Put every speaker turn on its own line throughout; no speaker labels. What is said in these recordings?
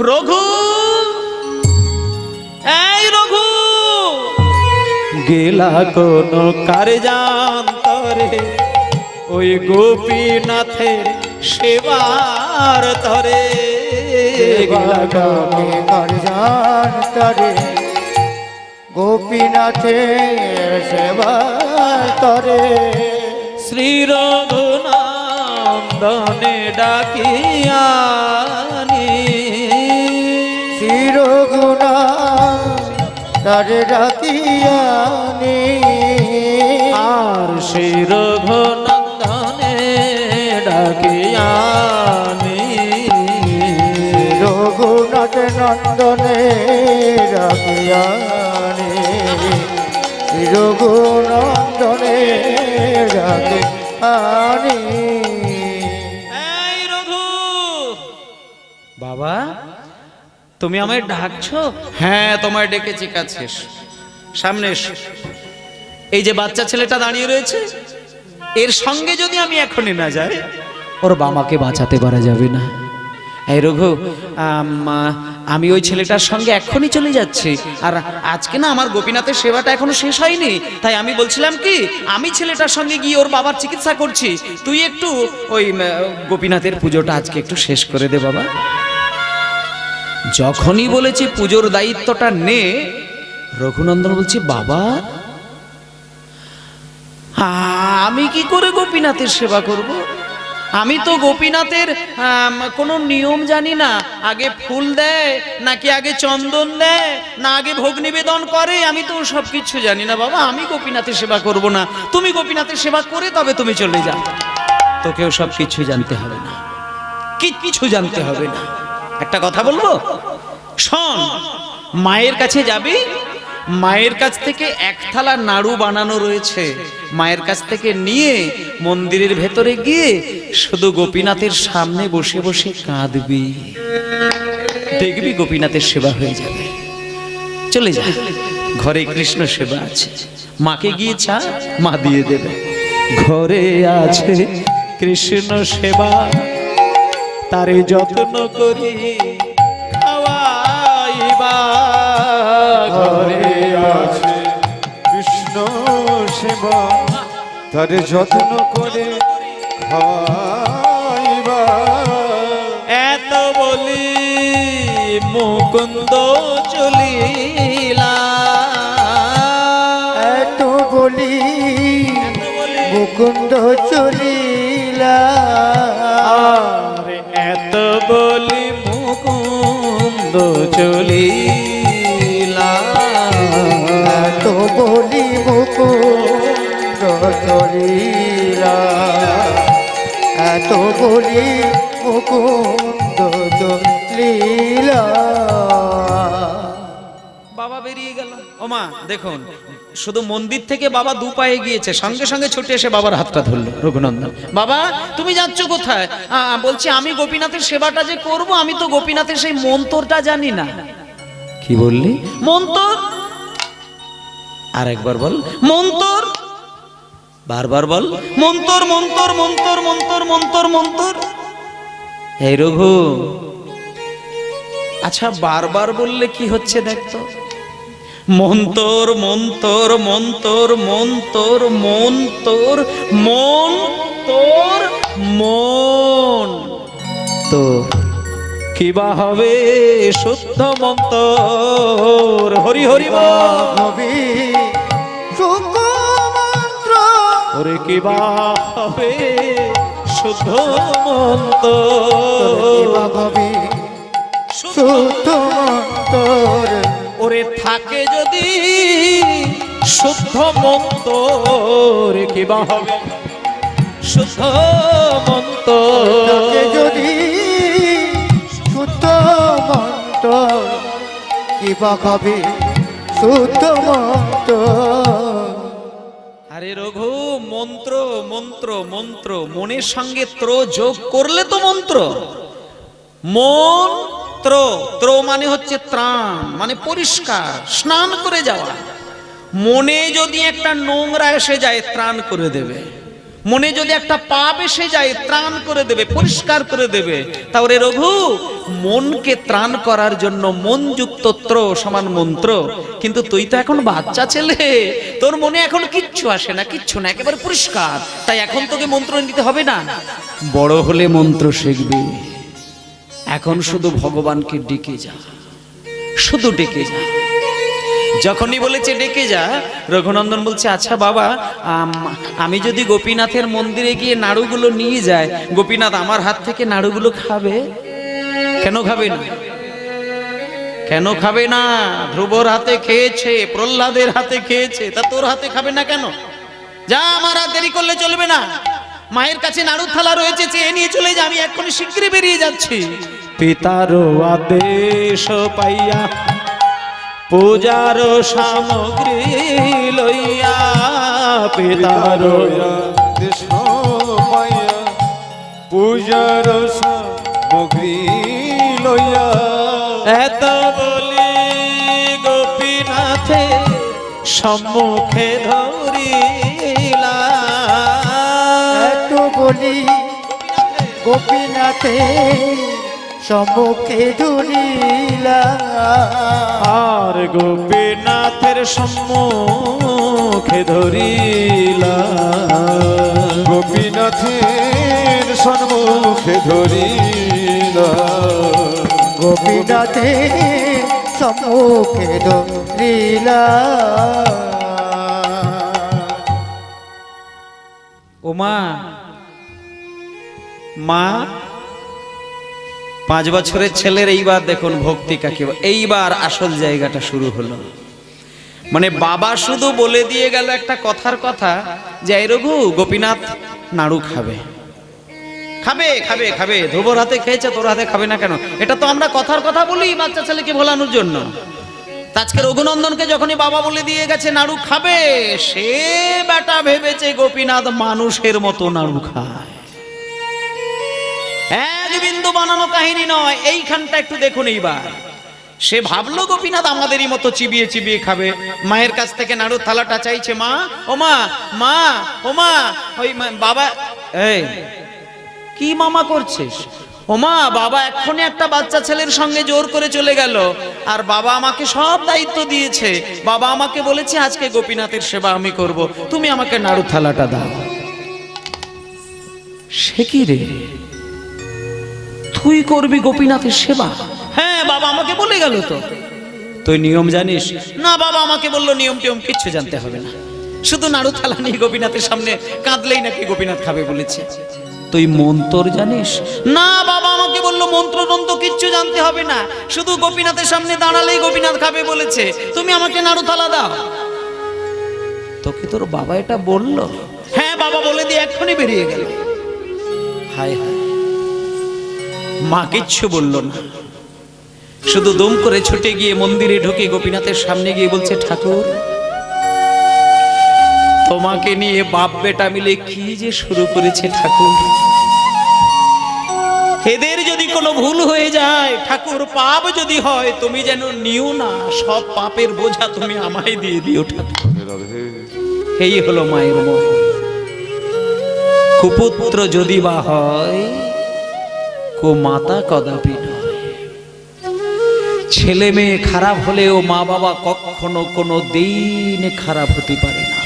রঘু, এই রঘু, গেলা কোন কার্যান্তরে ওই গোপীনাথের সেবার তরে।
গেলা কোন কার্যান্তরে গোপীনাথের সেবার তরে।
শ্রী রঘুনন্দনে ডাকিয়ানি,
শ্রী রঘুনাথে ডাকিয়ানি,
আর শ্রী রঘুনন্দনে ডাকিয়ানি,
রঘুনাথ নন্দনে ডাকিয়ানি, শ্রী রঘুনন্দনে ডাকিয়ানি।
এই রঘু, বাবা তুমি আমায় ডাকছো? হ্যাঁ তোমায় ডেকেছি, কাছে এসো, সামনে এসো। এই যে বাচ্চা ছেলেটা দাঁড়িয়ে রয়েছে, এর সঙ্গে যদি আমি এখনই না যাই, ওর বাবাকে বাঁচাতে পারা যাবে না। এই রঘু, আমি ওই ছেলেটার সঙ্গে এখনই চলে যাচ্ছি। আর আজকে না আমার গোপীনাথের সেবাটা এখনো শেষ হয়নি, তাই আমি বলছিলাম কি, আমি ছেলেটার সঙ্গে গিয়ে ওর বাবার চিকিৎসা করছি, তুই একটু ওই গোপীনাথের পুজোটা আজকে একটু শেষ করে দে বাবা। যখনই বলেছি পুজোর দায়িত্বটা নে, রঘুনন্দন বলছি বাবা আমি কি করে গোপীনাথের সেবা করব? আমি তো গোপীনাথের কোনো নিয়ম জানি না। আগে ফুল দেয় নাকি আগে চন্দন দেয় না আগে ভোগ নিবেদন করে, আমি তো সব কিছু জানি না বাবা। আমি গোপীনাথের সেবা করব না, তুমি গোপীনাথের সেবা করে তবে তুমি চলে যাও। তোকেও সব কিছু জানতে হবে না, কিছু জানতে হবে না। একটা কথা বলবো, শোন, মায়ের কাছে যাবি, মায়ের কাছ থেকে এক থালা নাড়ু বানানো রয়েছে, মায়ের কাছ থেকে নিয়ে মন্দিরের ভেতরে গিয়ে শুধু গোপীনাথের সামনে বসে বসে কাঁদবি, দেখবি গোপীনাথের সেবা হয়ে যাবে। চলে যা, ঘরে কৃষ্ণ সেবা আছে, মাকে গিয়ে চা, মা দিয়ে দেবে। ঘরে আছে কৃষ্ণ সেবা, তারে যত্ন করি খাওয়াইবা।
ঘরে আছে কৃষ্ণ সেবা, তারে যত্ন করে খাওয়াইবা।
এত বলি মুকুন্দ চলিলা,
এত বলি মুকুন্দ চলিলা,
আর এত বলি মুকুন্দ চলিলা,
এত বলি মুকুন্দ চলিলা, এত বলি মুকুন্দ চলিলা।
বাবা বেরিয়ে গেল। ওমা দেখুন, শুধু মন্দির থেকে বাবা দু পায়ে গিয়েছে, সঙ্গে সঙ্গে ছুটে এসে বাবার হাতটা ধরলো রঘুনন্দন। বাবা তুমি যাচ্ছ কোথায়? বলছি আমি গোপীনাথের সেবাটা যে করব, আমি তো গোপীনাথের সেই মন্ত্রটা জানি না। কি বললি? মন্ত্র? আর একবার বল, মন্ত্র। বারবার বল, মন্ত্র মন্ত্র মন্ত্র মন্ত্র মন্ত্র মন্ত্র। এই রঘু, আচ্ছা বারবার বললে কি হচ্ছে দেখতো? মন্তর মন্তর মন্তর মন্তর মন্তর মন তোর মন তোর কিবা হবে শুদ্ধ মন্তর। হরি হরি
কবি মন্ত্র,
ওরে কিবা হবে শুদ্ধ মন্তর,
কবি শুদ্ধ মন্তর।
ওরে থাকে যদি শুদ্ধ মন্তর, কিবা হবে শুদ্ধ মন্তর।
যদি শুদ্ধ মন্তর, কিবা কবি শুদ্ধ মন্তর।
আরে রঘু, মন্ত্র মন্ত্র মন্ত্র, মনের সঙ্গে ত্র যোগ করলে তো মন্ত্র। মন ত্র, ত্র মানে হচ্ছে ত্রাণ, মানে পরিষ্কার, স্নান করে যাওয়া। মনে যদি একটা নোংরা এসে যায় ত্রাণ করে দেবে। মনে যদি একটা পাপ এসে যায় ত্রাণ করে দেবে, পরিষ্কার করে দেবে। তাহলে রঘু, মনকে ত্রাণ করার জন্য মনযুক্ত ত্র সমান মন্ত্র। কিন্তু তুই তো এখন বাচ্চা ছেলে, তোর মনে এখন কিচ্ছু আসে না, কিচ্ছু না, একেবারে পরিষ্কার। তাই এখন তোকে মন্ত্র নিতে হবে না, বড় হলে মন্ত্র শিখবি। এখন শুধু ভগবানকে ডেকে যা, শুধু ডেকে যা। যখনই বলেছে ডেকে যা, রঘুনন্দন বলছে আচ্ছা বাবা, আমি যদি গোপীনাথের মন্দিরে গিয়ে নাড়ুগুলো নিয়ে যাই, গোপীনাথ আমার হাত থেকে নাড়ুগুলো খাবে? কেন খাবে না? কেন খাবে না? ধ্রুবর হাতে খেয়েছে, প্রহ্লাদের হাতে খেয়েছে, তা তোর হাতে খাবে না কেন? যা, আমার হাত দেরি করলে চলবে না। মায়ের কাছে নাড়ুর থালা রয়েছে, চেয়ে নিয়ে চলে যা, আমি এক্ষুনি শীঘ্রই বেরিয়ে যাচ্ছি। পিতার আদেশ পাইয়া পূজার সামগ্রী লইয়া, পিতার
আদেশ পাইয়া পূজার সামগ্রী লইয়া,
এত বলি গোপীনাথে সম্মুখে ধরিলা,
এত বলি গোপীনাথে সম্মুখে ধরিলা,
আর গোপীনাথের সম্মুখে ধরিলা,
গোপীনাথের সম্মুখে ধরিলা,
গোপীনাথে সম্মুখে ধরিলা।
ও মা, মা, 5 বছরের ছেলের এইবার দেখুন ভক্তি কাকে, এইবার আসল জায়গাটা শুরু হলো। মানে বাবা শুধু বলে দিয়ে গেল একটা কথার কথা, যে এই রঘু, গোপীনাথ নাড়ু খাবে, খাবে খাবে খাবে, ধ্রুবর হাতে খেয়েছে, তোর হাতে খাবে না কেন? এটা তো আমরা কথার কথা বলি বাচ্চা ছেলেকে ভোলানোর জন্য। আজকে রঘুনন্দনকে যখনই বাবা বলে দিয়ে গেছে নাড়ু খাবে, সে বেটা ভেবেছে গোপীনাথ মানুষের মতো নাড়ু খায়। এক বিন্দু বানানো কাহিনী নয়, এইখানটা একটু দেখুন। এইবার সে ভাবলো গোপীনাথ আমাদেরই মতো চিবিয়ে চিবিয়ে খাবে। মায়ের কাছ থেকে নাড়ুর থালাটা চাইছে, মা, ও মা, মা, ও মা, ওই বাবা, এই কি মামা করছিস? ও মা, বাবা এক্ষুনি একটা বাচ্চা ছেলের সঙ্গে জোর করে চলে গেল, আর বাবা আমাকে সব দায়িত্ব দিয়েছে। বাবা আমাকে বলেছে আজকে গোপীনাথের সেবা আমি করব, তুমি আমাকে নাড়ুর থালাটা দাও। সে কি রে, তুই করবি গোপীনাথের সেবা? হ্যাঁ, বাবা আমাকে বলে গেল। তো তুই নিয়ম জানিস? না বাবা আমাকে বললো নিয়ম টিয়ম কিচ্ছু জানতে হবে না, শুধু নাড়ু থালা নিয়ে গোপীনাথের সামনে কাঁদলেই নাকি গোপীনাথ খাবে বলেছে। তুই মন্ত্র জানিস? না বাবা আমাকে বললো মন্ত্র তন্ত্র কিচ্ছু জানতে হবে না, শুধু গোপীনাথের সামনে দাঁড়ালেই গোপীনাথ খাবে বলেছে, তুমি আমাকে নাড়ু থালা দাও। তোকে তোর বাবা এটা বললো? হ্যাঁ বাবা বলে দিয়ে এক্ষুনি বেরিয়ে গেল। হায় হায়, মা কিচ্ছু বলল না, শুধু দম করে ছুটে গিয়ে মন্দিরে ঢুকে গোপীনাথের সামনে গিয়ে বলছে, ঠাকুর, তোমাকে নিয়ে বাপ বেটা মিলে কি যে শুরু করেছে ঠাকুর, এদের যদি কোনো ভুল হয়ে যায় ঠাকুর, পাপ যদি হয় তুমি যেন নিও না, সব পাপের বোঝা তুমি আমায় দিয়ে দিও ঠাকুর। এই হলো মায়ের মন। কুপুত্র যদি বা হয়, কো মাতা কদাপি নয়। ছেলে মেয়ে খারাপ হলেও মা বাবা কখনো কোনো দিন খারাপ হতে পারে না।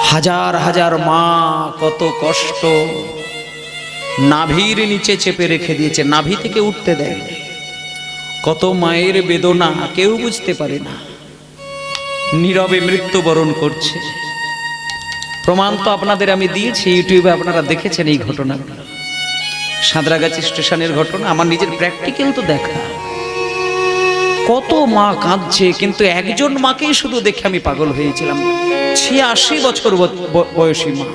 হাজার হাজার মা কত কষ্ট নাভির নিচে চেপে রেখে দিয়েছে, নাভি থেকে উঠতে দেয়। কত মায়ের বেদনা কেউ বুঝতে পারে না, নীরবে মৃত্যুবরণ করছে। প্রমাণ তো আপনাদের আমি দিয়েছি, ইউটিউবে আপনারা দেখেছেন এই ঘটনাগুলো। সাঁতরাগাছি স্টেশনের ঘটনা, আমার নিজের প্র্যাকটিক্যাল তো দেখা। কত মা কাঁদছে, কিন্তু একজন মাকেই শুধু দেখে আমি পাগল হয়েছিলাম। 86 বছর বয়সী মা।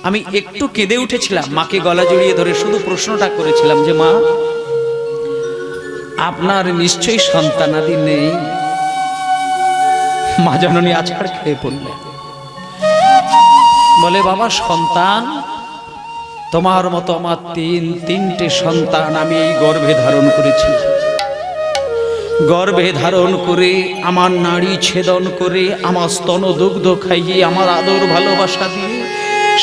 আমি একটু কেঁদে উঠেছিলাম, মাকে গলা জড়িয়ে ধরে শুধু প্রশ্নটা করেছিলাম যে মা, আপনার নিশ্চয়ই সন্তানাদি নেই? মা জননী আছাড় খেয়ে পড়লেন, বলে বাবা সন্তান তোমার মতো আমার তিনটে সন্তান আমি এই গর্ভে ধারণ করেছি। গর্ভে ধারণ করে আমার নাড়ি ছেদন করে আমার স্তন দুগ্ধ খাইয়ে আমার আদর ভালোবাসা দিয়ে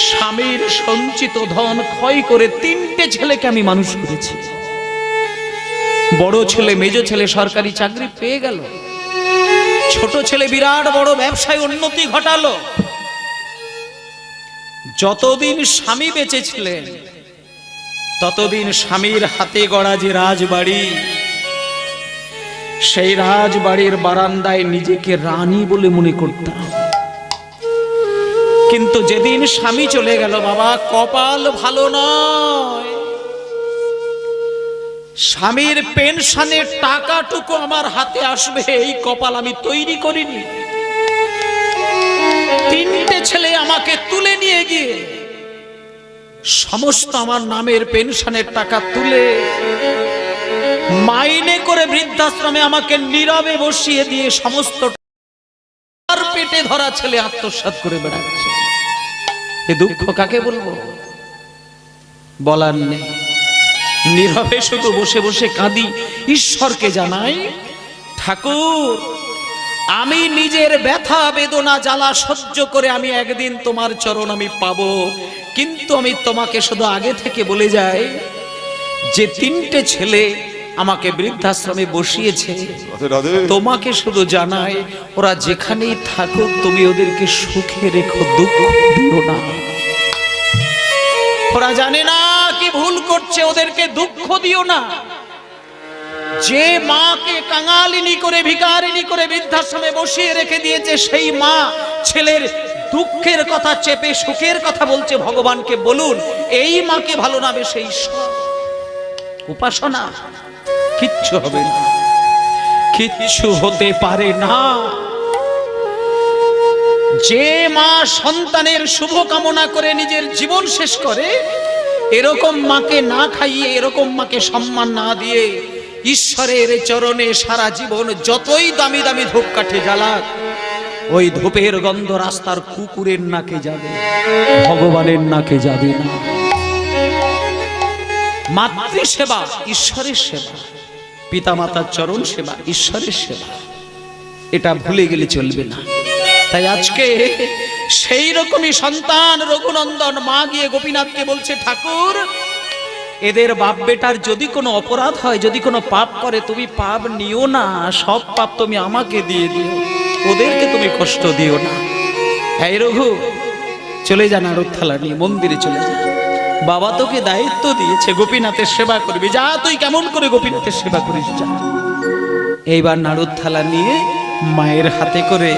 স্বামীর সঞ্চিত ধন ক্ষয় করে 3টে ছেলেকে আমি মানুষ করেছি। বড় ছেলে মেজ ছেলে সরকারি চাকরি পেয়ে গেল, ছোট ছেলে বিরাট বড় ব্যবসায় উন্নতি ঘটালো। যতদিন স্বামী বেঁচে ছিলেন ততদিন স্বামীর হাতে গড়া যে রাজবাড়ি, সেই রাজবাড়ির বারান্দায় নিজেকে রানী বলে মনে করতাম। কিন্তু যেদিন স্বামী চলে গেল বাবা, কপাল ভালো নয়। স্বামীর পেনশনের টাকাটুকু আমার হাতে আসবে এই কপাল আমি তৈরি করিনি। 3টে ছেলে আমাকে তুলে নিয়ে গিয়ে সমস্ত আমার নামের পেনশনের টাকা তুলে মাইনে করে বৃদ্ধাশ্রমে আমাকে নীরবে বসিয়ে দিয়ে সমস্ত পেটে ধরা ছেলে আত্মসাৎ করে বেড়াচ্ছে। এ দুঃখ কাকে বলবো, বলার নেই। নীরবে শুধু বসে বসে কাঁদি, ঈশ্বরকে জানাই, ঠাকুর আমি নিজের ব্যথা বেদনা জ্বালা সহ্য করে আমি একদিন তোমার চরণ আমি পাবো, কিন্তু আমি তোমাকে শুধু আগে থেকে বলে যাই যে 3টে ছেলে আমাকে বৃদ্ধাশ্রমে বসিয়েছে, তোমাকে শুধু জানাই ওরা যেখানেই থাকুক তুমি ওদেরকে সুখে রেখো, দুঃখ দিও না। ওরা জানে না কি ভুল করছে, ওদেরকে দুঃখ দিও না। যে মাকে কাঙালিনী করে ভিখারিনী করে বৃদ্ধাশ্রমে বসিয়ে রেখে দিয়েছে, সেই মা ছেলের দুঃখের কথা চেপে সুখের কথা বলছে। ভগবানকে বলুন এই মাকে ভালো না বেশে ঈশ্বর উপাসনা কিচ্ছু হবে না, কিচ্ছু হতে পারে না। যে মা সন্তানের শুভ কামনা করে নিজের জীবন শেষ করে, এরকম মাকে না খাইয়ে, এরকম মাকে সম্মান না দিয়ে ঈশ্বরের চরণে সারা জীবন যতই দামি দামি ধূপকাঠি জ্বালাক, ওই ধূপের গন্ধ রাস্তার কুকুরের নাকে যাবে, ভগবানের নাকে যাবে না। মাতৃসেবা ঈশ্বরের সেবা, পিতামাতার চরণ সেবা ঈশ্বরের সেবা, এটা ভুলে গেলে চলবে না। তাই আজকে সেই রকমই সন্তান রঘুনন্দন মা গিয়ে গোপীনাথকে বলছে, ঠাকুর এদের বাপ বেটার যদি কোনো অপরাধ হয়, যদি কোনো পাপ করে, তুমি পাপ নিও না, সব পাপ তুমি আমাকে দিয়ে দিও, ওদেরকে তুমি কষ্ট দিও না। এই রঘু চলে যা, নাড়ুর থালা নিয়ে মন্দিরে চলে যা, বাবা তোকে দায়িত্ব দিয়েছে গোপীনাথের সেবা করবি, যা তুই কেমন করে গোপীনাথের সেবা করিস যা। এইবার নাড়ুর থালা নিয়ে মায়ের হাতে করে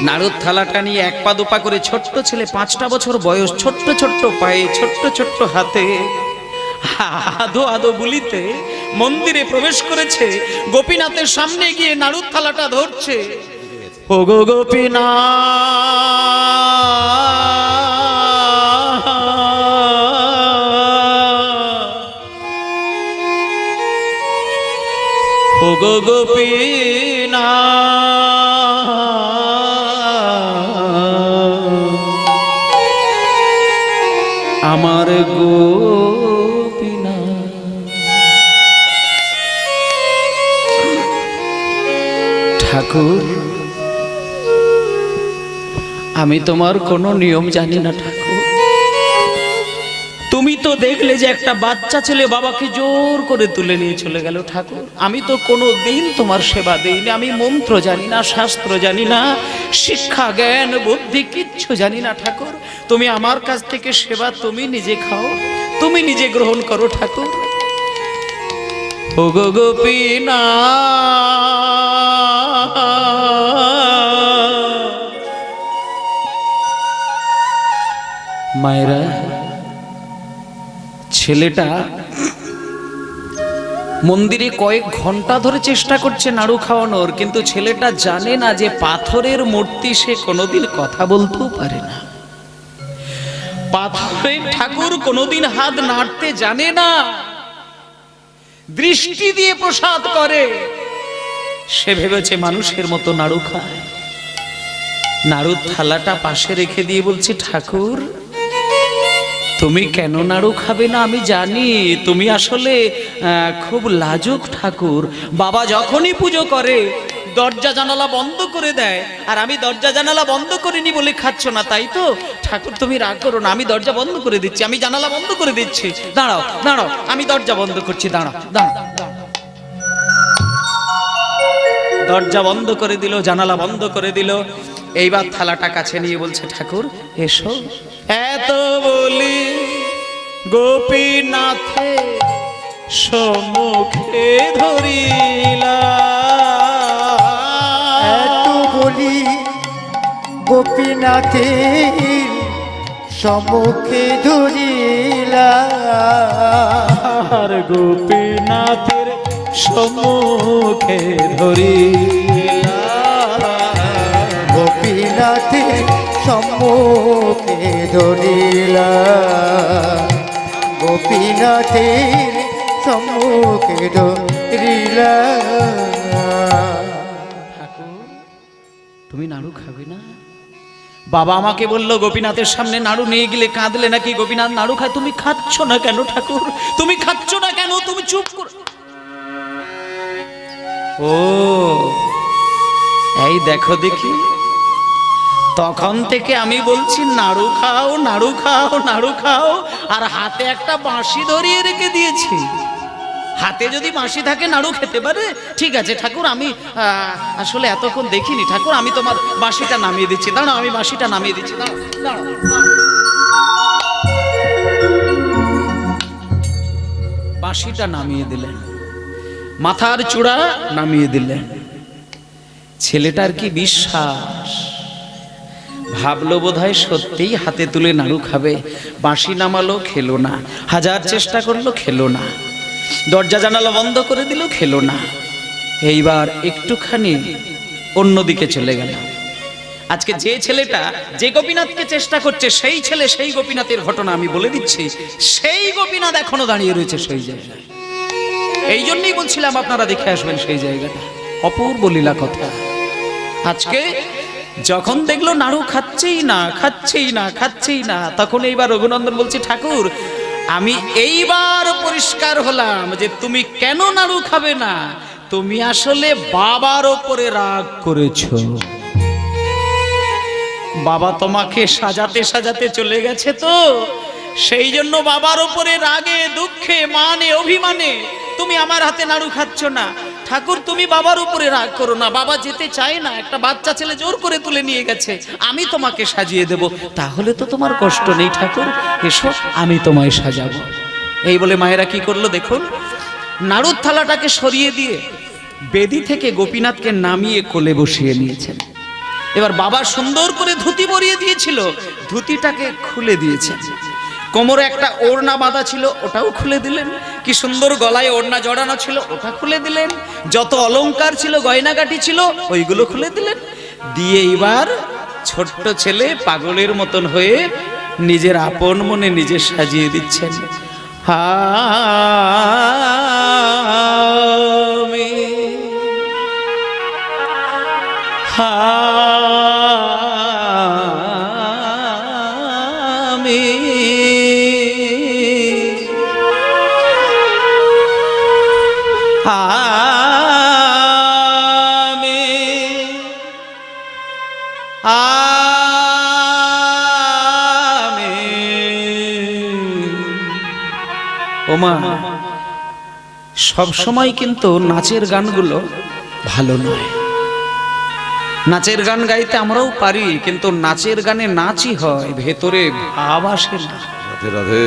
নাড়ুর থালাটা নিয়ে 1 পা 2 পা করে ছোট্ট ছেলে 5টা বছর বয়স, ছোট্ট ছোট্ট পায়ে ছোট্ট ছোট্ট হাতে আদো আদো বুলিতে মন্দিরে প্রবেশ করেছে। গোপীনাথের সামনে গিয়ে নাড়ুর থালাটা ধরছে, ও গো গোপীনাথ, ও গো গোপীনাথ, আমার গোপীনাথ। ঠাকুর আমি তোমার কোনো নিয়ম জানি না ঠাকুর, তুমি তো দেখলে যে একটা বাচ্চা ছেলে বাবাকে জোর করে তুলে নিয়ে চলে গেল। ঠাকুর আমি তো কোনো দিন তোমার সেবা দেইনি, আমি মন্ত্র জানি না, শাস্ত্র জানি না, শিক্ষা জ্ঞান বুদ্ধি কিচ্ছু জানি না। ঠাকুর তুমি আমার কাছ থেকে সেবা তুমি নিজে খাও, তুমি নিজে গ্রহণ করো। ঠাকুর ও গো গোপীনাথ, মায়েরা ছেলেটা মন্দিরে কয়েক ঘন্টা ধরে চেষ্টা করছে নাড়ু খাওয়ানোর, কিন্তু ছেলেটা জানে না যে পাথরের মূর্তি সে কোনোদিন কথা বলতেও পারে না, পাথরের ঠাকুর কোনোদিন হাত নাড়তে জানে না, দৃষ্টি দিয়ে প্রসাদ করে। সে ভেবেছে মানুষের মতো নাড়ু খায়। নাড়ুর থালাটা পাশে রেখে দিয়ে বলছে, ঠাকুর তুমি কেন নাড়ু খাবে না আমি জানি। তুমি আসলে খুব লাজুক ঠাকুর। বাবা যখনই পুজো করে দরজা জানালা বন্ধ করে দেয়, আর আমি দরজা জানালা বন্ধ করিনি বলে খাচ্ছ না, তাই তো? ঠাকুর তুমি রাগ করো না, আমি দরজা বন্ধ করে দিচ্ছি, আমি জানালা বন্ধ করে দিচ্ছি। দাঁড়াও দাঁড়াও, আমি দরজা বন্ধ করছি, দাঁড়াও দাঁড়াও। দরজা বন্ধ করে দিল, জানালা বন্ধ করে দিল। এইবার থালাটা কাছে নিয়ে বলছে, ঠাকুর এসো। এত বলি গোপীনাথে সম্মুখে ধরিলা,
এত বলি গোপীনাথের সম্মুখে ধরিলা,
আর গোপীনাথের সম্মুখে ধরিলা,
গোপীনাথের সম্মুখে ধরিলা, গোপীনাথের সম্মুখে ধরিলা।
তুমি নাড়ু খাবে না? বাবা আমাকে বললো গোপীনাথের সামনে নাড়ু নিয়ে গেলে কাঁদলে নাকি গোপীনাথ নাড়ু খায়। তুমি খাচ্ছ না কেন ঠাকুর? তুমি খাচ্ছ না কেন? তুমি চুপ কর। ও এই দেখো দেখি, তখন থেকে আমি বলছি নাড়ু খাও নাড়ু খাও নাড়ু খাও, আর হাতে একটা বাঁশি ধরিয়ে রেখে দিয়েছি। হাতে যদি বাঁশি থাকে নাড়ু খেতে পারে। ঠিক আছে ঠাকুর, আমি আসলে এতক্ষণ দেখিনি ঠাকুর, আমি তোমার বাঁশিটা নামিয়ে দিচ্ছি। দাঁড়াও, আমি বাঁশিটা নামিয়ে দিচ্ছি, দাঁড়াও দাঁড়াও। বাঁশিটা নামিয়ে দিলেন, মাথার চূড়া নামিয়ে দিলেন। ছেলেটার কি বিশ্বাস, ভাবলো বোধহয় সত্যিই হাতে তুলে নাড়ু খাবে। বাঁশি নামালো, খেলো না। হাজার চেষ্টা করলো, খেলো না। দরজা জানালা বন্ধ করে দিল, খেলো না। এইবার একটুখানি অন্যদিকে চলে গেল। আজকে যে ছেলেটা যে গোপীনাথকে চেষ্টা করছে, সেই ছেলে সেই গোপীনাথের ঘটনা আমি বলে দিচ্ছি। সেই গোপীনাথ এখনো দাঁড়িয়ে রয়েছে সেই জায়গায়। এই জন্যই বলছিলাম আপনারা দেখে আসবেন সেই জায়গাটা। অপূর্ব লীলা কথা। আজকে যখন দেখলো নাড়ু খাচ্ছেই না খাচ্ছেই না খাচ্ছেই না, তখন এইবার রঘুনন্দন বলছে, ঠাকুর আমি এইবার পরিষ্কার হলাম যে তুমি কেন নাড়ু খাবে না। তুমি আসলে বাবার ওপরে রাগ করেছো। বাবা তোমাকে সাজাতে সাজাতে চলে গেছে, তো সেই জন্য বাবার ওপরে রাগে দুঃখে মানে অভিমানে তুমি আমার হাতে নাড়ু খাচ্ছ না। ঠাকুর তুমি বাবার উপরে রাগ করো না, বাবা যেতে চায় না, একটা বাচ্চা ছেলে জোর করে তুলে নিয়ে গেছে, আমি তোমাকে সাজিয়ে দেব, তাহলে তো তোমার কষ্ট নেই। ঠাকুর এসো, আমি তোমায় সাজাবো। এই বলে মায়েরা কি করলো দেখুন, নাড়ুর থালাটাকে সরিয়ে দিয়ে বেদি থেকে গোপীনাথকে নামিয়ে কোলে বসিয়ে নিয়েছেন। এবার বাবা সুন্দর করে ধুতি পরিয়ে দিয়েছিল, ধুতিটাকে খুলে দিয়েছেন। কোমরে একটা ওড়না বাঁধা ছিল, ওটাও খুলে দিলেন। কি সুন্দর গলায় ওড়না জড়ানো ছিল, ওটা খুলে দিলেন। যত অলংকার ছিল, গয়নাগাটি ছিল, ওইগুলো খুলে দিলেন। দিয়ে এবার ছোট্ট ছেলে পাগলের মতন হয়ে নিজের আপন মনে নিজে সাজিয়ে দিচ্ছেন। ওমা সব সময় কিন্তু নাচের গানগুলো ভালো নয়। নাচের গান গাইতে আমরাও পারি, কিন্তু নাচের গানে নাচই হয়, ভেতরে ভাব আসে না।
রাধে রাধে।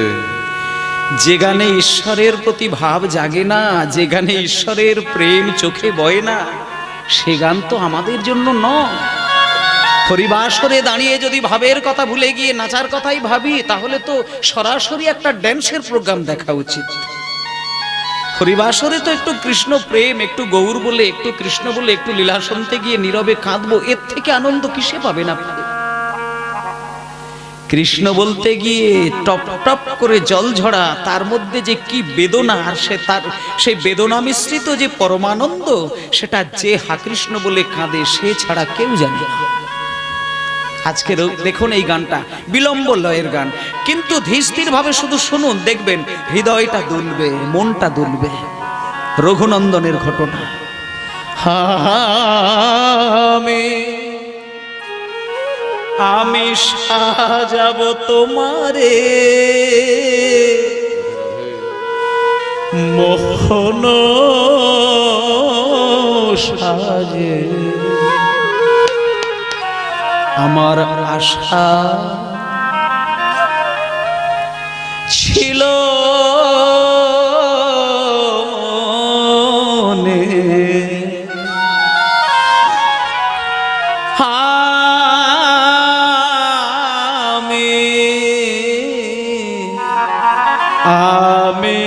যে গানে ঈশ্বরের প্রতি ভাব জাগে না, যে গানে ঈশ্বরের প্রেম চোখে বয় না, সে গান তো আমাদের জন্য নয়। হরিবাসরে দাঁড়িয়ে যদি ভাবের কথা ভুলে গিয়ে নাচার কথাই ভাবি, তাহলে তো সরাসরি একটা ড্যান্সের প্রোগ্রাম দেখা উচিত। হরিবাসরে তো একটু কৃষ্ণ প্রেম, একটু গৌর বলে, একটু কৃষ্ণ বলে, একটু লীলা শুনতে গিয়ে নীরবে কাঁদবো, এর থেকে আনন্দ কিসে পাবেন আপনি? কৃষ্ণ বলতে গিয়ে টপ টপ করে জল ঝরা, তার মধ্যে যে কি বেদনা, আর সেই বেদনা মিশ্রিত যে পরমানন্দ, সেটা যে হা কৃষ্ণ বলে কাঁদে সে ছাড়া কেউ জানে না। আজকের দেখুন এই গানটা বিলম্ব লয়ের গান, কিন্তু ধীর ভাবে শুধু শুনুন, দেখবেন হৃদয়টা দুলবে, মনটা দুলবে। রঘুনন্দনের ঘটনা। আমি সাজাবো তোমারে মোহন সাজে, আমার আশা ছিল মনে, আমি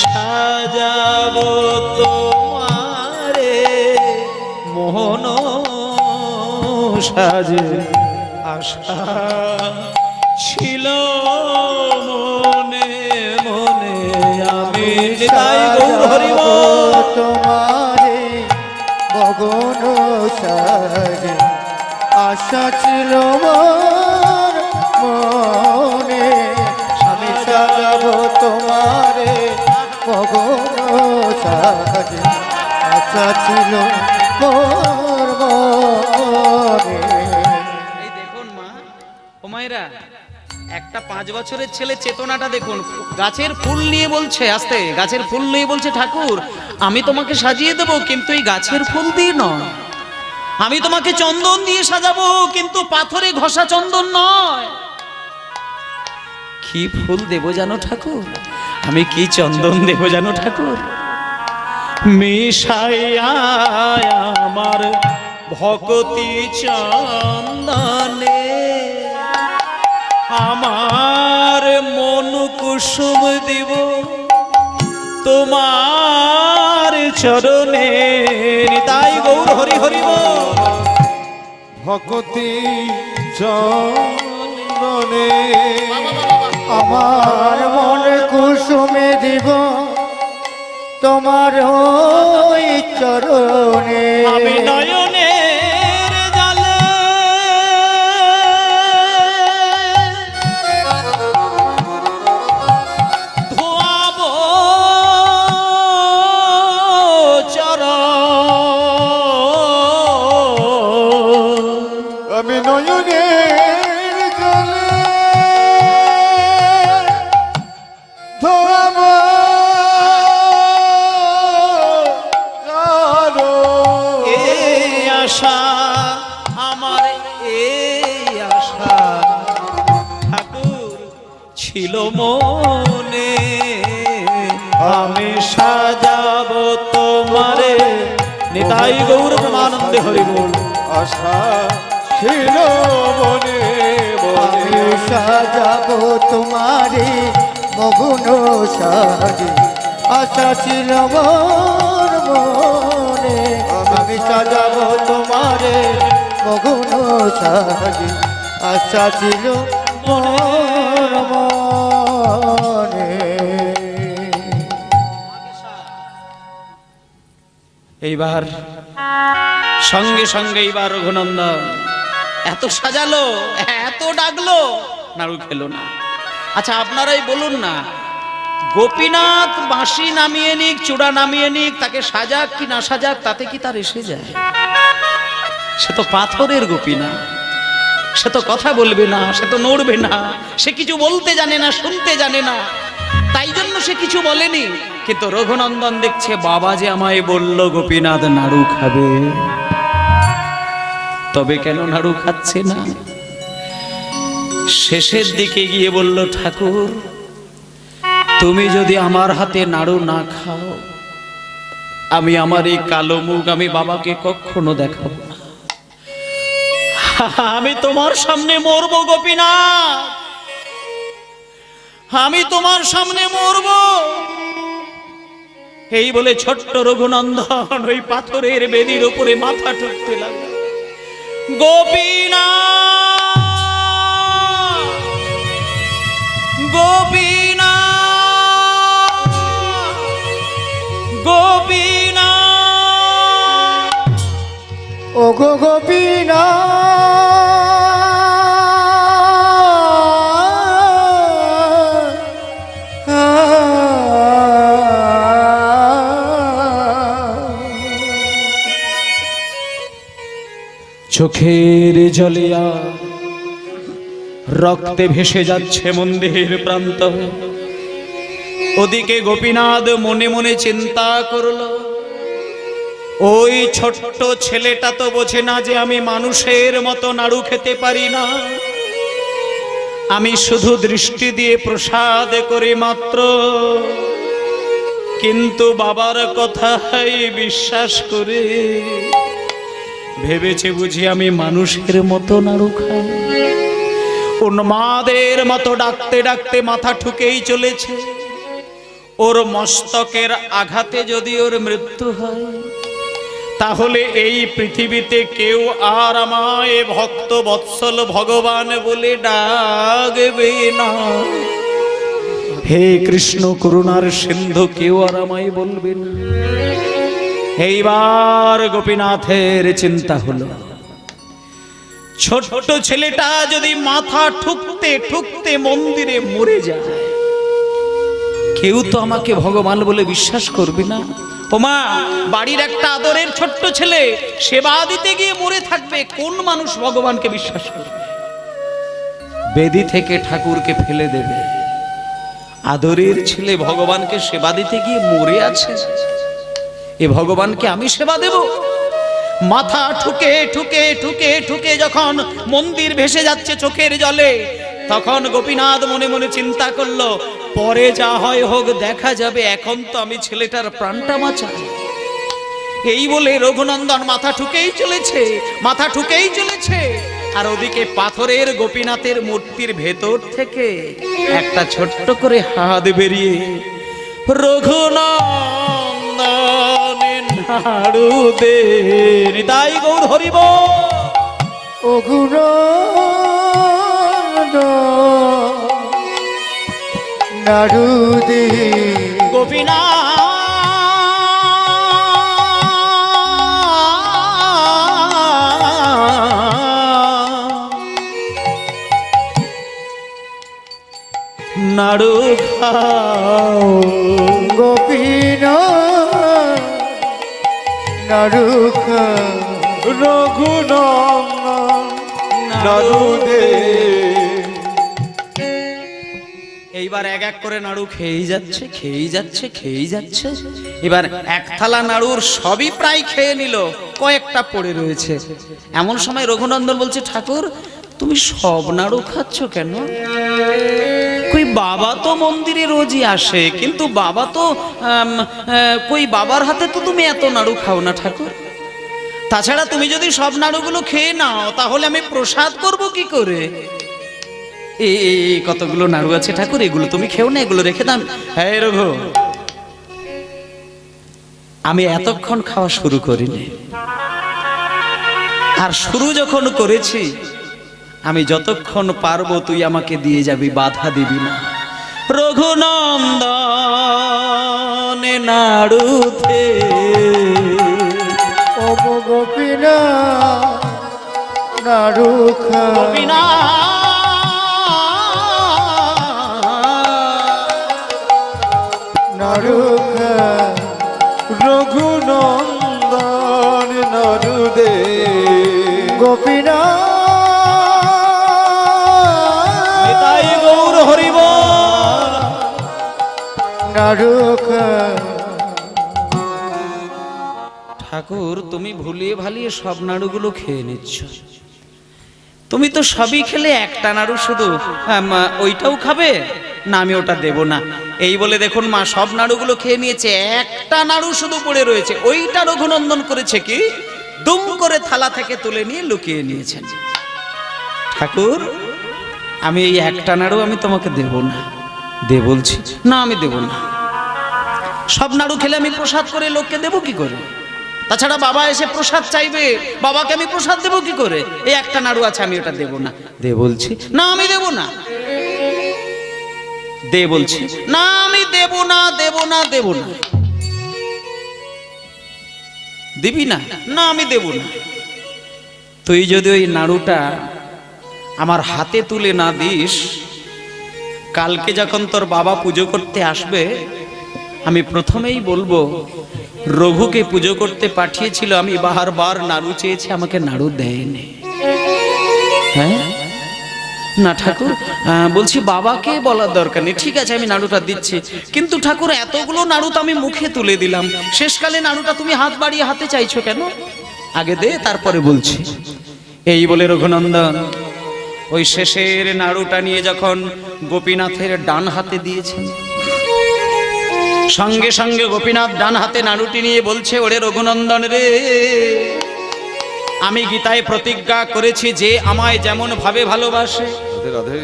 সাজাবো তোমারে মোহন সাজে, আশা ছিল মনে মনে, আমি তাই গৌর হরি বল।
তোমারে মগন সাজে, আশা ছিল মোর মনে, আমি সাজাবো তোমারে মগন সাজে, আশা ছিল মোর মনে।
এই দেখুন মা ও মায়েরা, একটা 5 বছরের ছেলে চেতনাটা দেখুন, গাছের ফুল নিয়ে বলছে, আস্তে গাছের ফুল নিয়ে বলছে, ঠাকুর আমি তোমাকে সাজিয়ে দেবো, কিন্তু এই গাছের ফুল দিয়ে নয়, আমি তোমাকে চন্দন দিয়ে সাজাবো, কিন্তু পাথরে ঘষা চন্দন নয়। কি ফুল দেবো জানো ঠাকুর, আমি কি চন্দন দেবো জানো ঠাকুর, মিশাইয়া আমার ভক্তি চন্দনে, আমার মন কুসুম দিব তোমার চরণে, তাই গৌর হরি হরি বল।
ভক্তি চন্দনে
আমার মন কুসুমে দিব তোমার ওই চরণে,
আমি নয়নের জলে ধোয়াবো চরণ,
আমি নয়নের জলে ধোয়াবো চরণ।
এই আশা আমার, এই আশা ঠাকুর ছিল মনে, আমি সাজাবো তোমারে, নিতাই গৌর প্রেমানন্দে হরি বল।
আশা ছিল মনে
আমি
মনে,
সাজাবো তোমারে মগন সাজে, আশা ছিল মোর মনে, আমি সাজাবো তোমারে মগন সাজে, আশা ছিল মোর মনে।
এইবার সঙ্গে সঙ্গে এইবার রঘুনন্দন এত সাজালো, এত ডাকলো, নাড়ু খেলো না। আচ্ছা আপনারাই বলুন না, গোপীনাথ বাঁশি নামিয়ে নিক, চূড়া নামিয়ে নিক, তাকে সাজাক কি না সাজাক, তাতে কি তার এসে যায়? সে তো পাথরের গোপীনাথ, সে তো কথা বলবে না, সে তো নড়বে না, সে কিছু বলতে জানে না, শুনতে জানে না, তাই জন্য সে কিছু বলেনি। কিন্তু রঘুনন্দন দেখছে, বাবা যে আমায় বলল গোপীনাথ নাড়ু খাবে, তবে কেন নাড়ু খাচ্ছে না? শেষের দিকে গিয়ে বলল, ঠাকুর তুমি যদি আমার হাতে নাড়ু না খাও, আমি আমার এই কালো মুখ আমি বাবাকে কখনো দেখাবো না, আমি তোমার সামনে মরবো গোপীনাথ, আমি তোমার সামনে মরবো। এই বলে ছোট্ট রঘুনন্দন ওই পাথরের বেদির উপরে মাথা ঠুকতে লাগলো। গোপীনাথ, গোপীনাথ, গোপীনাথ,
ও গো গোপীনাথ,
চোখের জলে আর রক্তে ভেসে যাচ্ছে মন্দির প্রান্ত। ওদিকে গোপীনাথ মনে মনে চিন্তা করলো, ওই ছোট্ট ছেলেটা তো বোঝে না যে আমি মানুষের মতো নাড়ু খেতে পারি না, আমি শুধু দৃষ্টি দিয়ে প্রসাদ করি মাত্র। কিন্তু বাবার কথাই বিশ্বাস করে ভেবেছে বুঝি আমি মানুষের মতো নাড়ু খাই। উন্মাদের মতো ডাকতে ডাকতে মাথা ঠুকেই চলেছে। ওর মস্তকের আঘাতে যদি ওর মৃত্যু হয়, তাহলে এই পৃথিবীতে কেউ আর আমায় ভক্ত বৎসল ভগবান বলে ডাকবে না। হে কৃষ্ণ করুণার সিন্ধু, কেউ আর আমায় বলবে না। এইবার গোপীনাথের চিন্তা হলো, ছোট্ট ছেলেটা যদি মাথা ঠুকতে ঠুকতে মন্দিরে মরে যায়, কেউ তো আমাকে ভগবান বলে বিশ্বাস করবে না। ওমা, বাড়ির একটা আদরের ছোট্ট ছেলে সেবা দিতে গিয়ে মরে থাকবে, কোন মানুষ ভগবানকে বিশ্বাস করবে? বেদি থেকে ঠাকুরকে ফেলে দেবে, আদরের ছেলে ভগবানকে সেবা দিতে গিয়ে মরে আছে, এ ভগবানকে আমি সেবা দেব? মাথা ঠুকে ঠুকে ঠুকে ঠুকে যখন মন্দির ভেসে যাচ্ছে চোখের জলে, তখন গোপীনাথ মনে মনে চিন্তা করলো, পরে যা হয় হোক দেখা যাবে, এখন তো আমি ছেলেটার প্রাণটা বাঁচাই। এই বলে রঘুনন্দন মাথা ঠুকেই চলেছে, মাথা ঠুকেই চলেছে। আর ওদিকে পাথরের গোপীনাথের মূর্তির ভেতর থেকে একটা ছোট্ট করে হাত বেরিয়ে রঘুনন্দন নাড়ু দে, নিতাই গৌর হরি বল।
ও গুরু নাড়ু দে
নাড়ু খাও
গোপীনাথ নাড়ু খাও
রঘুনন্দন নাড়ু দে।
এইবার এক এক করে নাড়ু খেয়েই যাচ্ছে, খেয়েই যাচ্ছে, খেয়েই যাচ্ছে। এবার এক থালা নাড়ুর সবই প্রায় খেয়ে নিল, কয়েকটা পড়ে রয়েছে। এমন সময় রঘুনন্দন বলছে, ঠাকুর তুমি সব নাড়ু খাচ্ছ কেন? কই বাবা তো মন্দিরে রোজই আসে, কিন্তু বাবা তো কই বাবার হাতে তো তুমি এত নাড়ু খাও না ঠাকুর। তাছাড়া তুমি যদি সব নাড়ুগুলো খেয়ে নাও, তাহলে আমি প্রসাদ করব কি করে? এই কতগুলো নাড়ু আছে ঠাকুর, এগুলো তুমি খেও না, এগুলো রেখে দাম। হ্যাঁ রঘু, আমি এতক্ষণ খাওয়া শুরু করিনি, আর শুরু যখন করেছি, আমি যতক্ষণ পারবো তুই আমাকে দিয়ে যাবি, বাধা দিবি না। রঘুনন্দন নাড়ু দে
ও গোপীনাথ নাড়ু খাও নাড়ু খাও
রঘুনন্দন নাড়ু দে
গোপীনাথ
নিতাই গৌর হরি বল।
নাড়ু খাও।
ঠাকুর তুমি ভুলিয়ে ভালিয়ে সব নাড়ুগুলো খেয়ে নিচ্ছ, তুমি তো সবই খেলে, একটা নাড়ু শুধু ওইটাও খাবে না? আমি ওটা দেব না। এই বলে দেখুন মা সব নাড়ুগুলো খেয়ে নিয়েছে, একটা নাড়ু শুধু পড়ে রয়েছে, ওইটা রঘুনন্দন করেছে কি, দুম করে থালা থেকে তুলে নিয়ে লুকিয়ে নিয়েছেন। ঠাকুর আমি এই একটা নাড়ু আমি তোমাকে দেব না। দে বলছি না, আমি দেব না। সব নাড়ু খেলে আমি প্রসাদ করে লোককে দেব কি করে? তাছাড়া বাবা এসে প্রসাদ চাইবে, বাবাকে আমি প্রসাদ দেব কি করে? এই একটা নাড়ু আছে, আমি ওটা দেব না। দে বলছি না, আমি দেব না। দে বলছি না, আমি দেব না, দেব না, দেব না। দিবি না? না আমি দেব না। তুই যদি ওই নাড়ুটা আমার হাতে তুলে না দিস, কালকে যখন তোর বাবা পুজো করতে আসবে, আমি প্রথমেই বলবো, রঘুকে পুজো করতে পাঠিয়েছিল, আমি বারবার নাড়ু চেয়েছি, আমাকে নাড়ু দেয়নি। হ্যাঁ না ঠাকুর, বলছি বাবাকে বলার দরকার নেই, ঠিক আছে আমি নাড়ুটা দিচ্ছি, কিন্তু ঠাকুর এতগুলো নাড়ু তো আমি মুখে তুলে দিলাম, শেষকালে নাড়ুটা তুমি হাত বাড়িয়ে হাতে চাইছো কেন? আগে দে তারপরে বলছি। এই বলে রঘুনন্দন ওই শেষের নাড়ুটা নিয়ে যখন গোপীনাথের ডান হাতে দিয়েছেন, সঙ্গে সঙ্গে গোপীনাথ ডান হাতে নাড়ুটি নিয়ে বলছে, ওরে রঘুনন্দন রে, আমি গীতায় প্রতিজ্ঞা করেছি যে আমায় যেমন ভাবে ভালোবাসে
রাধে রাধে।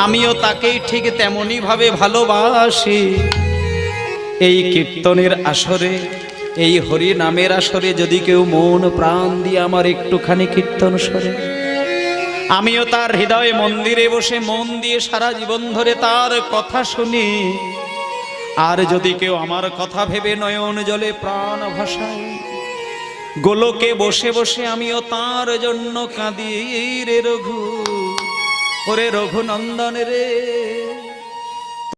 আমিও তাকেই ঠিক তেমনি ভাবে ভালোবাসি। এই কীর্তনের আসরে, এই হরি নামের আসরে যদি কেউ মন প্রাণ দিয়ে আমার একটুখানি কীর্তন সরে, আমিও তার হৃদয়ে মন্দিরে বসে মন দিয়ে সারা জীবন ধরে তার কথা শুনি। আর যদি কেউ আমার কথা ভেবে নয়ন জলে প্রাণ ভাসায়, গোলকে বসে বসে আমিও তার জন্য কাঁদি রে রঘু, ওরে রঘুনন্দন রে।